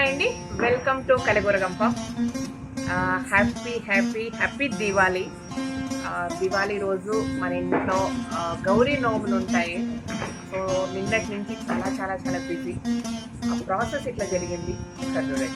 Hi అండి, welcome to కలగూర గంప. Happy Diwali. Diwali రోజు మన ఇంట్లో గౌరీ నోములు ఉంటాయి. సో నిన్నటి నుంచి చాలా చాలా చాలా బిజీ. ఆ ప్రాసెస్ ఇట్లా జరిగింది చూడండి.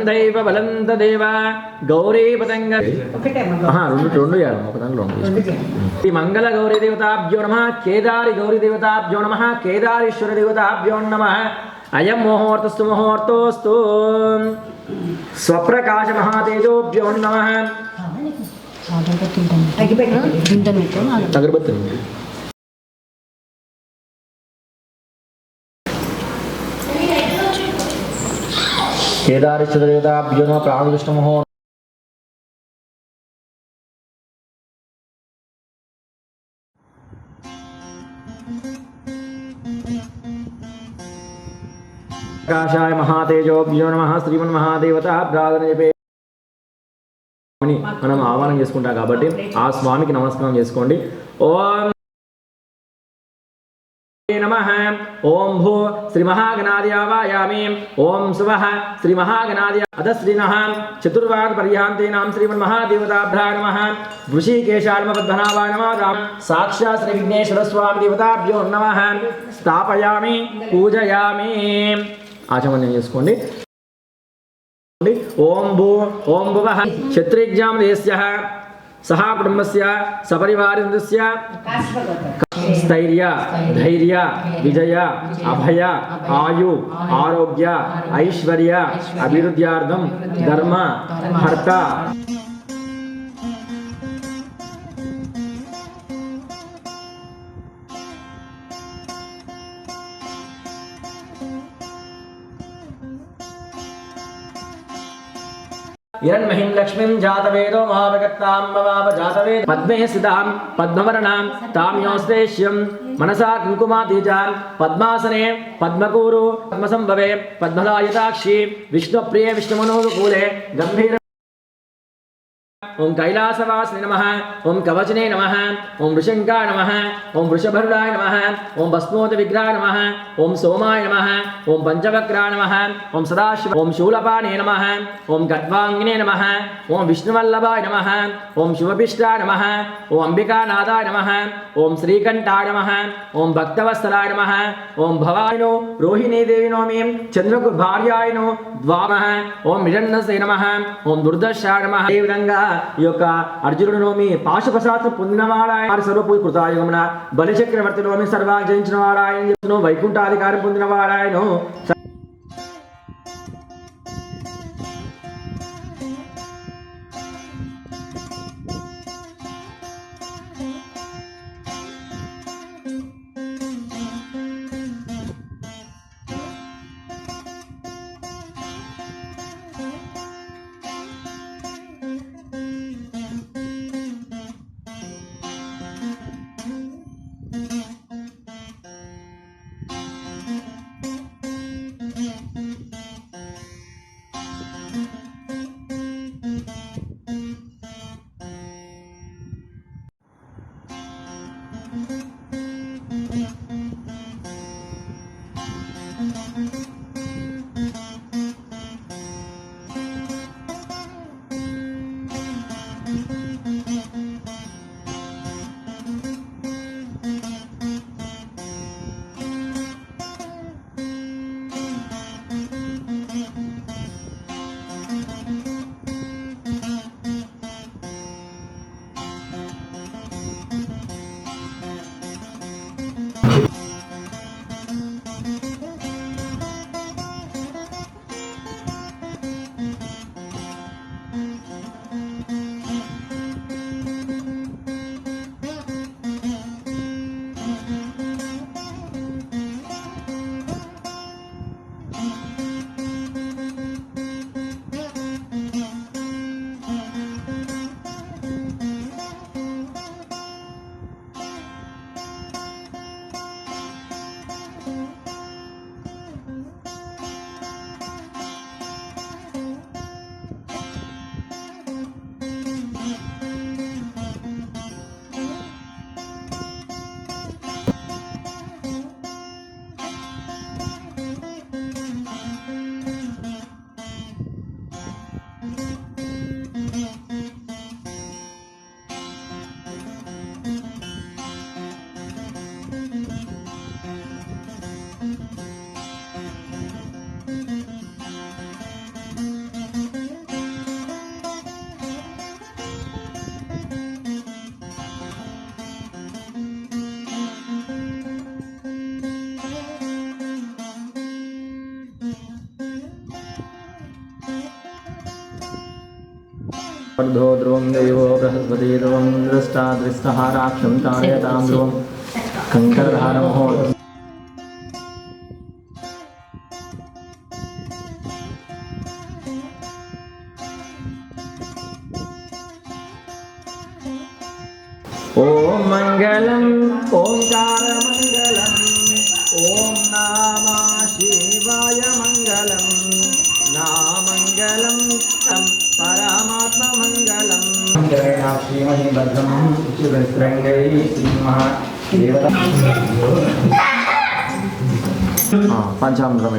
దైవ బలంత దేవ గౌరీ పతంగ రెండు ఒక దాంట్లో శ్రీ మంగళ గౌరీ దేవతాభ్యో నమ కేదారి గౌరీ దేవతాభ్యో నమ కేదారీశ్వర దేవతాభ్యో నమ అయం ముహూర్తస్తు ముహూర్తోస్తు స్వప్రకాశ మహాతేజోభ్యో నమః. అగరబత్తి కేదారిష్టదేవతాభ్యో నమః. ప్రాణవిష్ణు ముహూర్త ప్రకాశాయ మహాతేజోభ్యో నమః. శ్రీమన్మహాదేవతా ప్రార్థన మనం ఆహ్వానం చేసుకుంటాం కాబట్టి ఆ స్వామికి నమస్కారం చేసుకోండి. ఓం నమః. ఓం భూ శ్రీ మహాగణాధియావాయామి. ఓం శుభః శ్రీ మహాగణాధియ అధశ్రీనః చతుర్వార పర్యాంతేనాం శ్రీమన్మహాదేవతాభ్యాయ నమః. వృషికేశాల్మపద్మనాభాయ నమః. సాక్షాత్ శ్రీ విఘ్నేశ్వర స్వామి దేవతాభ్యో నమః. స్థాపయామి పూజయామి. ఆచమనం చేసుకోండి. ఓం భూ ఓం భువః క్షత్రిజ్ఞాం దేశస్య సహా కుటుంబస్య సపరివారస్య స్థైర్య ధైర్య విజయ అభయ ఆయు ఆరోగ్య ఐశ్వర్య అభివృద్ధ్యార్థం ధర్మ భర్త హిరణ్మహిం లక్ష్మీం జాతవేదో మహాభగత్తాం మమావ జాతవేద పద్మే స్థితాం పద్మవర్ణాం తాం యోశ్రేష్యం మనసా కుంకుమాతీజాం పద్మాసనే పద్మకూరు పద్మసంభవే పద్మదాయతాక్షి విష్ణుప్రియే విష్ణుమనోనుకూలే గంభీర. ఓం కైలాసవాసిని నమః. ఓం కవచనే నమః. ఓం వృషంకాయ నమః. ఓం వృషభరుడాయ నమః. ఓం భస్మోత విగ్రహాయ నమః. ఓం సోమాయ నమః. ఓం పంచవక్రాయ నమః. ఓం సదాశివ. ఓం శూలపాణే నమః. ఓం గద్వాంగినే నమః. ఓం విష్ణువల్లభాయ నమః. ఓం శివపిష్టాయ నమః. ఓం అంబికానాథాయ నమః. ఓం శ్రీకంఠాయ నమః. ఓం భక్తవత్సలాయ నమః. ఓం భవాయనో రోహిణీదేవినో మేం చంద్రకు భార్యాయనో ద్వామః. ఓం మిజన్నసే నమః. ఓం దుర్దర్శాయ నమః. ఈ విధంగా ఈ యొక్క అర్జునుడు నోమి పాశుపశాస్త్రం పొందినవాడాయ సర్వపూజ కృతాయుగమున బలిచక్రవర్తి నోమి సర్వాన్ని జయించిన వాడాయను వైకుంఠాధికారం పొందినవాడాయను. वर्धो ध्रुवं देवो बृहस्पति ध्रुवं दृष्टा दृष्टः राक्षं ताडयतां ध्रुवं कंकरधारमहो ओम मंगलम ओंकारमंगलम ओम नमः शिवाय मंगलम नामंगलम तम परमात्मा मंगलम श्रीमहि भद्रम शिवस्रंगै सिंह देवता पंचामृतम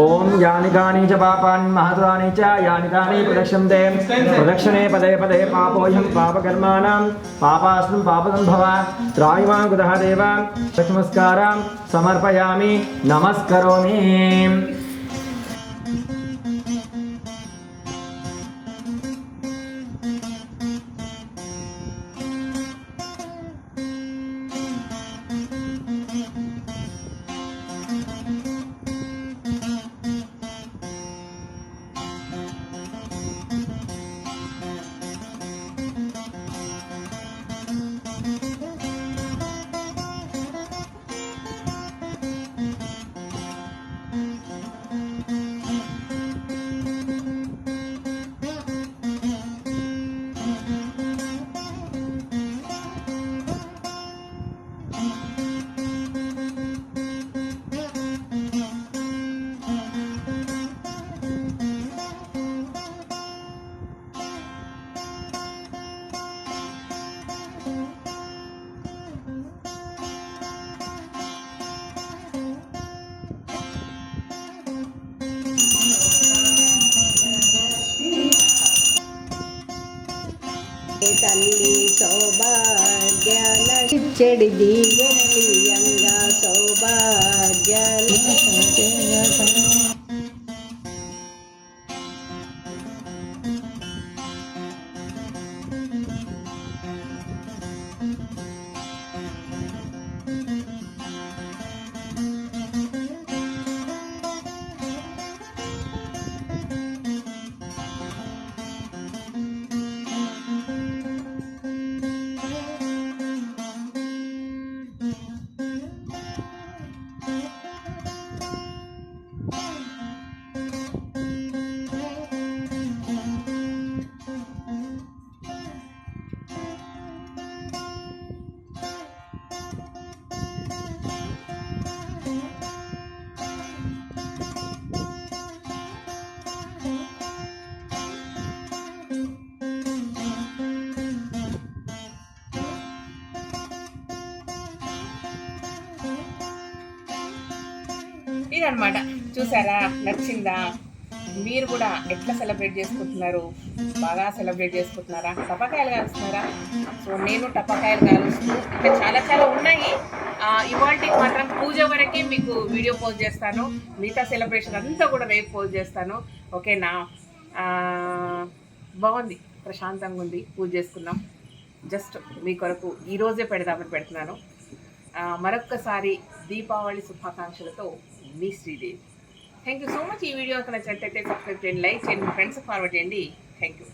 ओम यानि कानि च पापानि महतानि च यानि तानि प्रदक्षन्ते प्रदक्षिणे पदे पदे पापोऽयं पापकर्माणां पापास्मि पापसम्भवा त्रायिमां कुतः देव नमस्कारां समर्पयामि नमस्करोमि। తల్లి సౌభాగ్యాల చెడి దీవెనలియంగా సౌభాగ్యాల ఇదన్నమాట. చూసారా, నచ్చిందా? మీరు కూడా ఎట్లా సెలబ్రేట్ చేసుకుంటున్నారు? బాగా సెలబ్రేట్ చేసుకుంటున్నారా? టపాకాయలు కాలుస్తున్నారా? సో నేను టపాకాయలు కాలుస్తూ ఇంకా చాలా చాలా ఉన్నాయి. ఇవాళకి మాత్రం పూజ వరకే మీకు వీడియో పోస్ట్ చేస్తాను. మిగతా సెలబ్రేషన్ అంతా కూడా రేపు పోస్ట్ చేస్తాను. ఓకేనా? బాగుంది, ప్రశాంతంగా ఉంది. పూజ చేసుకున్నాం. జస్ట్ మీ కొరకు ఈరోజే పెడదామని పెడుతున్నాను. మరొక్కసారి దీపావళి శుభాకాంక్షలతో మీ Sridevi. Thank you so much. ఈ వీడియో నచ్చినట్లయితే సబ్స్క్రైబ్ చేయండి, లైక్ చేయండి, మీ ఫ్రెండ్స్ ఫార్వర్డ్ చేయండి. Thank you.